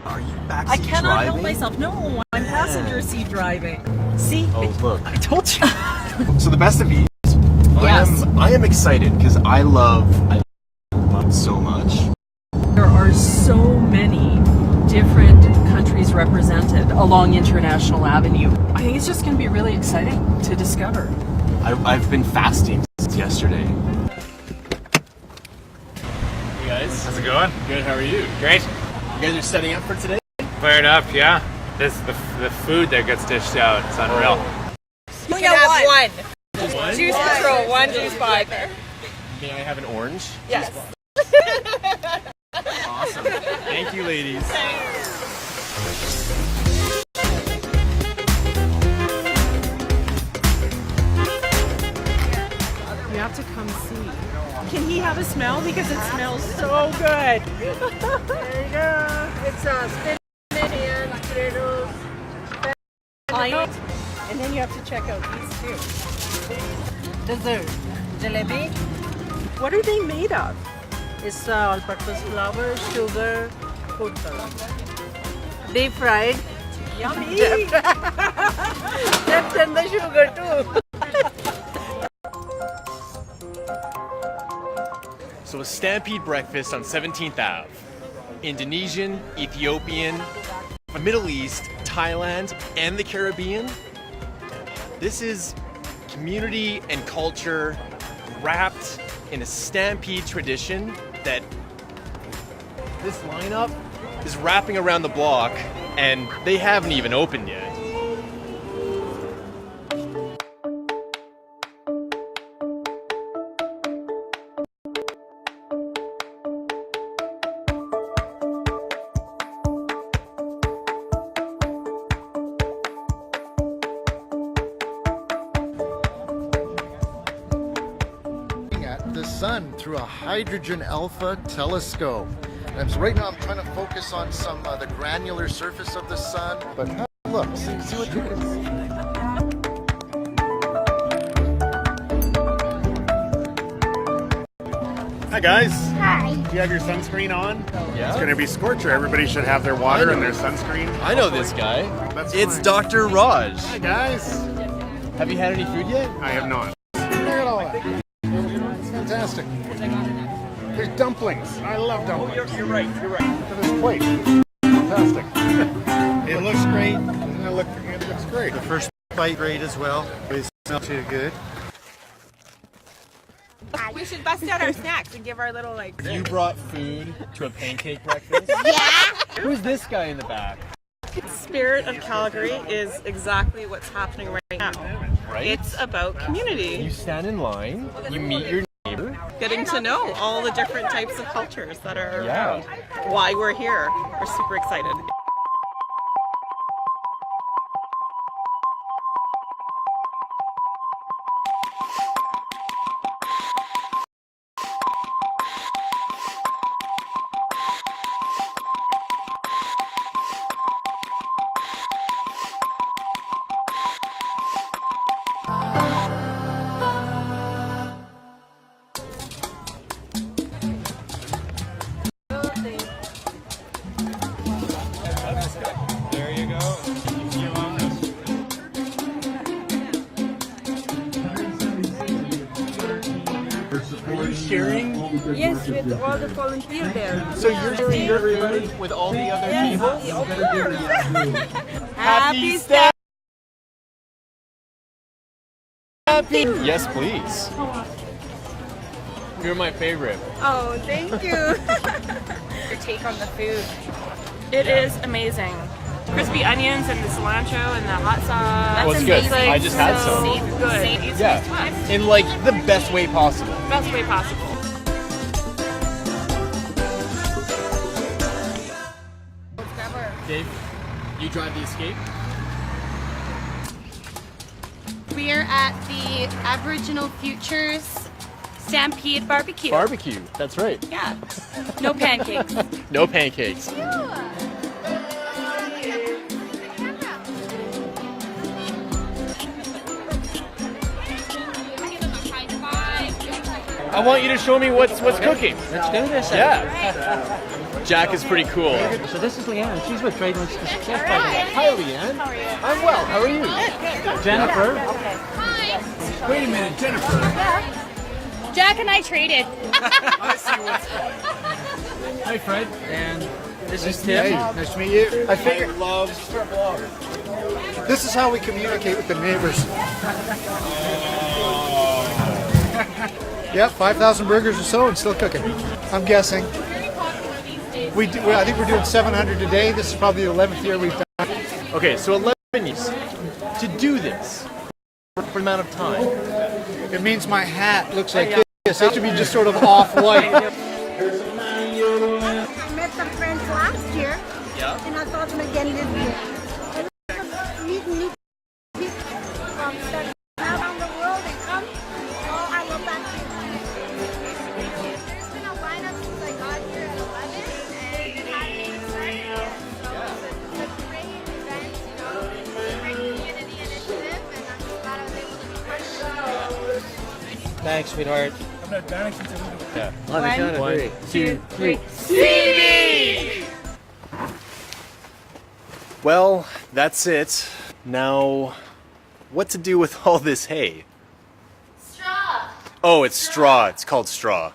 Are you backseat I cannot driving? help myself. No, I'm passenger seat driving. See? Oh, look. I told you. So the best of these. Yes. I am excited because I love so much. There are so many different countries represented along International Avenue. I think it's just going to be really exciting to discover. I've been fasting since yesterday. Hey guys. How's it going? Good, how are you? Great. You guys are setting up for today? Fired up, yeah. This the food that gets dished out. It's unreal. You can have one. Just one? Juice control, one juice bar. May I have an orange? Yes. Awesome. Thank you, ladies. You have to come see. Can he have a smell? Because it smells so good. There you go. It's spinach and potatoes. And then you have to check out these too. Dessert. Jalebi. What are they made of? It's all-purpose flour, sugar, food color. Deep fried. Yummy. Dipped in the sugar too. So a Stampede breakfast on 17th Ave. Indonesian, Ethiopian, Middle East, Thailand, and the Caribbean. This is community and culture wrapped in a Stampede tradition that this lineup is wrapping around the block and they haven't even opened yet. At the sun through a hydrogen alpha telescope. And so right now I'm trying to focus on some the granular surface of the sun. But look, see what it is. Hi guys. Hi. Do you have your sunscreen on? Yeah. It's going to be scorcher. Everybody should have their water and their sunscreen. I know this guy. That's It's fine. Dr. Raj. Hi guys. Have you had any food yet? I have not. Look at all that. It's fantastic. There's dumplings. I love dumplings. You're right. Look at this plate. Fantastic. It looks great. It looks great. The first bite great as well. It smells too good. We should bust out our snacks and give our little like. You brought food to a pancake breakfast? Yeah. Who's this guy in the back? Spirit of Calgary is exactly what's happening right now. Right? It's about community. You stand in line, you meet your neighbor. Getting to know all the different types of cultures that are Yeah. around. Why we're here. We're super excited. There you go. You feel on this. Are you sharing? Yes, with all the volunteers there. So you're sharing your food with all the other tables? Happy Stampede! Yes, please. You're my favorite. Oh, thank you. Your take on the food. It is amazing. Crispy onions and the cilantro and the hot sauce. Well, it's good. I just had some. Good. It's Yeah, in like the best way possible. best way possible. Dave, you drive the Escape? We are at the Aboriginal Futures Stampede Barbecue. Barbecue, that's right. Yeah. No pancakes. No pancakes. I want you to show me what's cooking. Let's do this. Yeah. Jack is pretty cool. So this is Leanne. She's with Trademarks to Success. By the way. Hi, Leanne. How are you? I'm well. How are you? Jennifer. Hi. Wait a minute, Jennifer. Jack and I traded. Hi, Fred. And this is Tim. Hey, nice to meet you. I figured this is how we communicate with the neighbors. Yeah, 5,000 burgers or so and still cooking. I'm guessing. We do, I think we're doing 700 today. This is probably the 11th year we've done. Okay, so 11 years to do this for an amount of time. It means my hat looks like this. It should be just sort of off-white. I met some friends last year, and I saw them again this year. And meeting new people from around the world and come. Oh, I love that too. There's been a lineup since I got here at 11, and it hasn't even started yet. So it's a great event, you know. It's a great community initiative, and I'm just glad I was able to be part of it. Thanks, sweetheart. One, 2, 3. Well, that's it. Now, what to do with all this hay? straw. Oh, it's straw. It's called straw.